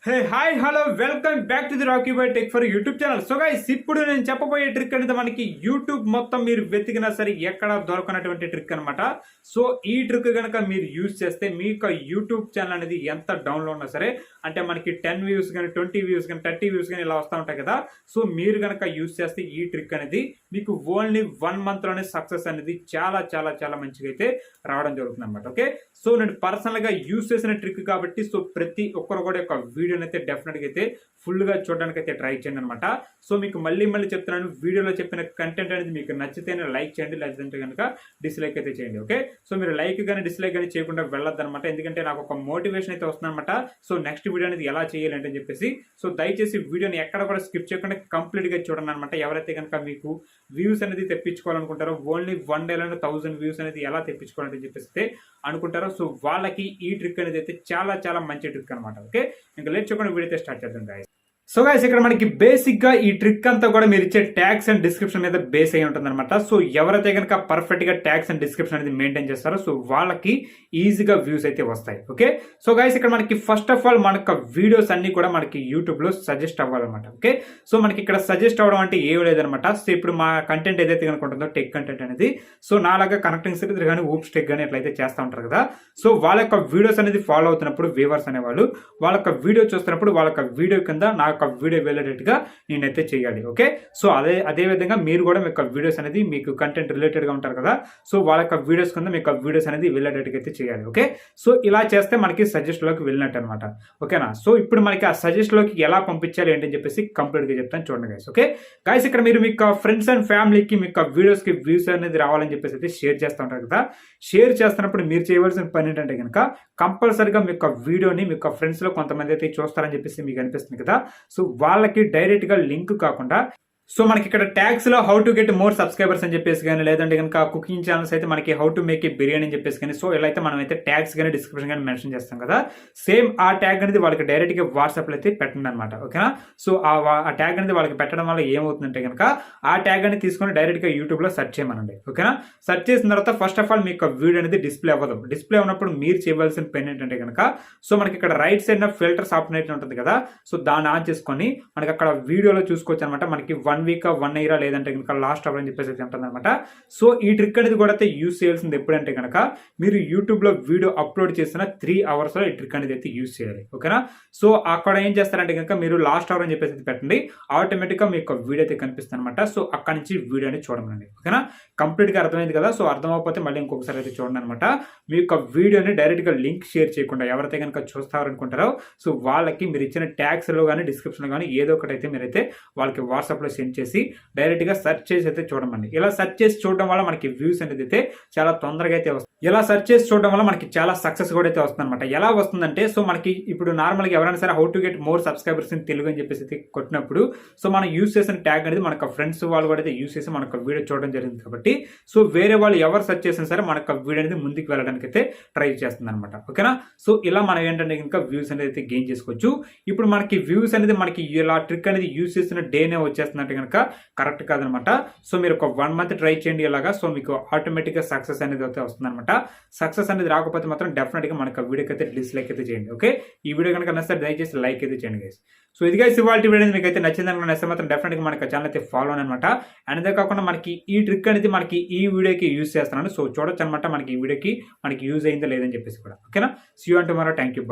Hey hi hello welcome back to the Rocky boy tech for YouTube channel. So guys, ఇప్పుడు నేను చెప్పబోయే trick అనేది మనకి YouTube మొత్తం మీరు వెతికినా సరే ఎక్కడ దొరకనటువంటి ట్రిక్ అనమాట. సో ఈ ట్రిక్ కనుక మీరు యూజ్ చేస్తే మీకు యూట్యూబ్ ఛానల్ అనేది ఎంత డౌన్లో ఉన్నా సరే, అంటే మనకి 10 వ్యూస్ కానీ 20 వ్యూస్ కానీ 30 వ్యూస్ కానీ ఇలా వస్తూ ఉంటాయి కదా. సో మీరు కనుక యూజ్ చేస్తే ఈ ట్రిక్ అనేది మీకు ఓన్లీ 1 మంత్లోనే సక్సెస్ అనేది చాలా చాలా చాలా మంచిగా అయితే రావడం జరుగుతుంది అనమాట. ఓకే, సో నేను పర్సనల్గా యూజ్ చేసిన ట్రిక్ కాబట్టి సో ప్రతి ఒక్కరు కూడా ఒక వీడియో అయితే డెఫినెట్గా అయితే ఫుల్గా చూడడానికి అయితే ట్రై చేయండి అనమాట. సో మీకు మళ్ళీ చెప్తున్నాను, వీడియోలో చెప్పిన కంటెంట్ అనేది మీకు నచ్చితేనే లైక్ చేయండి, లేదంటే కనుక డిస్లైక్ అయితే చేయండి. ఓకే, సో మీరు లైక్ కానీ డిస్లైక్ కానీ చేయకుండా వెళ్ళొద్దు అనమాట, ఎందుకంటే నాకు ఒక మోటివేషన్ అయితే వస్తుంది అనమాట. సో నెక్స్ట్ వీడియో అనేది ఎలా చేయాలి అంటే చెప్పేసి, సో దయచేసి వీడియోని ఎక్కడ కూడా స్కిప్ చేయకుండా కంప్లీట్గా చూడండి అనమాట. ఎవరైతే కనుక మీకు వ్యూస్ అనేది తెప్పించుకోవాలనుకుంటారో, ఓన్లీ 1 డేలోనే 1000 వ్యూస్ అనేది ఎలా తెప్పించుకోవాలని చెప్పేసి అనుకుంటారో, సో వాళ్ళకి ఈ ట్రిక్ అనేది అయితే చాలా చాలా మంచి ట్రిక్ అనమాట. ఓకే, ఇంకా లేట్ చేయకుండా వీడియో అయితే స్టార్ట్ చేద్దాం గాయ్స్. సో గైస్, ఇక్కడ మనకి బేసిక్ గా ఈ ట్రిక్ అంతా కూడా మీరు ఇచ్చే ట్యాగ్స్ అండ్ డిస్క్రిప్షన్ మీద బేస్ అయి ఉంటుంది అనమాట. సో ఎవరైతే కనుక పర్ఫెక్ట్ గా ట్యాగ్స్ అండ్ డిస్క్రిప్షన్ అనేది మెయింటైన్ చేస్తారో, సో వాళ్ళకి ఈజీగా వ్యూస్ అయితే వస్తాయి. ఓకే, సో గైస్, ఇక్కడ మనకి ఫస్ట్ ఆఫ్ ఆల్ మనకు వీడియోస్ అన్ని కూడా మనకి యూట్యూబ్ లో సజెస్ట్ అవ్వాలన్నమాట. ఓకే, సో మనకి ఇక్కడ సజెస్ట్ అవ్వడం అంటే ఏం లేదనమాట. సో ఇప్పుడు మా కంటెంట్ ఏదైతే కనుక ఉంటుందో టెక్ కంటెంట్ అనేది, సో నాలాగా కనెక్టింగ్ సిరీస్ కానీ ఊప్స్ టెక్ కానీ ఎట్లయితే చేస్తూ ఉంటారు కదా. సో వాళ్ళ యొక్క వీడియోస్ అనేది ఫాలో అవుతున్నప్పుడు వ్యూవర్స్ అనేవాళ్ళు వాళ్ళ యొక్క వీడియో చూస్తున్నప్పుడు వాళ్ళ యొక్క వీడియో కింద నా యొక్క వీడియో వెళ్ళేటట్టుగా నేనైతే చేయాలి. ఓకే, సో అదే విధంగా మీరు కూడా మీ యొక్క వీడియోస్ అనేది మీకు కంటెంట్ రిలేటెడ్గా ఉంటారు కదా, సో వాళ్ళ యొక్క వీడియోస్ కింద మీ యొక్క వీడియోస్ అనేది వెళ్ళేటట్టుగా అయితే చేయాలి. ఓకే, సో ఇలా చేస్తే మనకి సజెస్ట్లోకి వెళ్ళినట్టు అనమాట. ఓకేనా, సో ఇప్పుడు మనకి ఆ సజెస్ట్లోకి ఎలా పంపించాలి ఏంటని చెప్పేసి కంప్లీట్గా చెప్తాను చూడండి గైస్. ఓకే గైస్, ఇక్కడ మీరు మీ యొక్క ఫ్రెండ్స్ అండ్ ఫ్యామిలీకి మీ యొక్క వీడియోస్కి వ్యూస్ అనేది రావాలని చెప్పేసి అయితే షేర్ చేస్తూ ఉంటారు కదా. షేర్ చేస్తున్నప్పుడు మీరు చేయవలసిన పని ఏంటంటే కనుక కంపల్సరిగా మీ యొక్క వీడియోని మీ యొక్క ఫ్రెండ్స్లో కొంతమంది అయితే చూస్తారని చెప్పేసి మీకు అనిపిస్తుంది కదా. సో వాళ్ళకి డైరెక్ట్గా లింక్ కాకుండా, సో మనకి ఇక్కడ ట్యాగ్స్ లో how to get more subscribers అని చెప్పేసి కానీ, లేదంటే కనుక కుకింగ్ ఛానల్స్ అయితే మనకి how to make a biryani అని చెప్పేసి కానీ, సో ఇలా అయితే మనం అయితే ట్యాగ్స్ కానీ డిస్క్రిప్షన్ కానీ మెన్షన్ చేస్తాం కదా. సేమ్ ఆ ట్యాగ్ అనేది వాళ్ళకి డైరెక్ట్గా వాట్సాప్లో అయితే పెట్టండి అనమాట. ఓకేనా, సో ఆ ట్యాగ్ అనేది వాళ్ళకి పెట్టడం వల్ల ఏమవుతుందంటే కనుక ఆ ట్యాగ్ అనేది తీసుకొని డైరెక్ట్గా యూట్యూబ్లో సెర్చ్ చేయమనండి. ఓకేనా, సెర్చ్ చేసిన తర్వాత ఫస్ట్ ఆఫ్ ఆల్ మీ యొక్క వీడియో అనేది డిస్ప్లే అవ్వదు. డిస్ప్లే ఉన్నప్పుడు మీరు చేయవలసిన పని ఏంటంటే కనుక, సో మనకి ఇక్కడ రైట్ సైడ్ ఫిల్టర్స్ ఆప్షన్ అయితే ఉంటుంది కదా, సో దాన్ని ఆన్ చేసుకొని మనకి అక్కడ వీడియోలో చూసుకోవచ్చు అనమాట. మనకి 1 వీక్ 1 ఇయర్ లేదంటే కనుక లాస్ట్ అవర్ అని చెప్పేసి ఉంటుంది అనమాట. సో ఈ ట్రిక్ అనేది కూడా అయితే యూజ్ చేయాల్సింది ఎప్పుడంటే కనుక మీరు యూట్యూబ్లో వీడియో అప్లోడ్ చేసిన 3 అవర్స్లో ఈ ట్రిక్ అనేది అయితే యూజ్ చేయాలి. ఓకేనా, సో అక్కడ ఏం చేస్తారంటే కనుక మీరు లాస్ట్ అవర్ అని చెప్పేసి పెట్టండి, ఆటోమేటిక్గా మీ యొక్క వీడియో అయితే కనిపిస్తుంది అనమాట. సో అక్కడ నుంచి వీడియో అనేది చూడమండి. ఓకేనా, కంప్లీట్గా అర్థమైంది కదా. సో అర్థం అవ్వకపోతే మళ్ళీ ఇంకొకసారి అయితే చూడండి అనమాట. మీ యొక్క వీడియోని డైరెక్ట్గా లింక్ షేర్ చేయకుండా ఎవరైతే కనుక చూస్తారనుకుంటారో, సో వాళ్ళకి మీరు ఇచ్చిన ట్యాగ్స్లో కానీ డిస్క్రిప్షన్లో కానీ ఏదో ఒకటి అయితే మీరైతే వాళ్ళకి వాట్సాప్లో సెండ్ చేసి డైరెక్ట్గా సెర్చ్ చేసి అయితే చూడమండి. ఇలా సెర్చ్ చేసి చూడడం వల్ల మనకి వ్యూస్ అనేది అయితే చాలా తొందరగా అయితే వస్తుంది. ఇలా సెర్చ్ చేసి చూడడం వల్ల మనకి చాలా సక్సెస్ కూడా అయితే వస్తుంది అనమాట. ఎలా వస్తుందంటే, సో మనకి ఇప్పుడు నార్మల్గా ఎవరైనా సరే how to get more subscribers in Telugu అని చెప్పేసి కొట్టినప్పుడు, సో మనం యూజ్ చేసిన ట్యాగ్ అనేది మనకు ఫ్రెండ్స్ వాళ్ళు కూడా అయితే యూజ్ చేసి మనకు వీడియో చూడడం జరిగింది కాబట్టి, సో వేరే వాళ్ళు ఎవరు సెర్చ్ చేసినా సరే మనకు వీడియో అనేది ముందుకు వెళ్ళడానికి అయితే ట్రై చేస్తుంది అనమాట. ఓకేనా, సో ఇలా మనం ఏంటంటే ఇంకా వ్యూస్ అనేది అయితే గెయిన్ చేసుకోవచ్చు. ఇప్పుడు మనకి వ్యూస్ అనేది మనకి ఇలా ట్రిక్ అనేది యూజ్ చేసిన డేనే వచ్చేస్తుందంటే కనుక కరెక్ట్ కాదనమాట. సో మీరు ఒక 1 మంత్ ట్రై చేయండి ఇలాగా, సో మీకు ఆటోమేటిక్గా సక్సెస్ అనేది అయితే వస్తుంది అనమాట. సక్సెస్ అనేది రాకపోతే మాత్రం డెఫినెట్గా మనకు వీడియోకి అయితే డిస్లైక్ అయితే చేయండి. ఓకే, ఈ వీడియో కనుక నచ్చితే దయచేసి లైక్ అయితే చేయండి గైస్. సో ఇది గైస్ ఇవాళ వీడియో మీకు అయితే నచ్చింది అనుకున్న నచ్చితే మాత్రం డెఫినెట్గా మనకి ఛానల్ అయితే ఫాలో అనమాట. అండ్ అదే కాకుండా మనకి ఈ ట్రిక్ అనేది మనకి ఈ వీడియోకి యూజ్ చేస్తున్నాను. సో చూడొచ్చు అనమాట మనకి ఈ వీడియోకి మనకి యూజ్ అయిందో లేదని చెప్పేసి కూడా. ఓకేనా, see you and tomorrow. Thank you.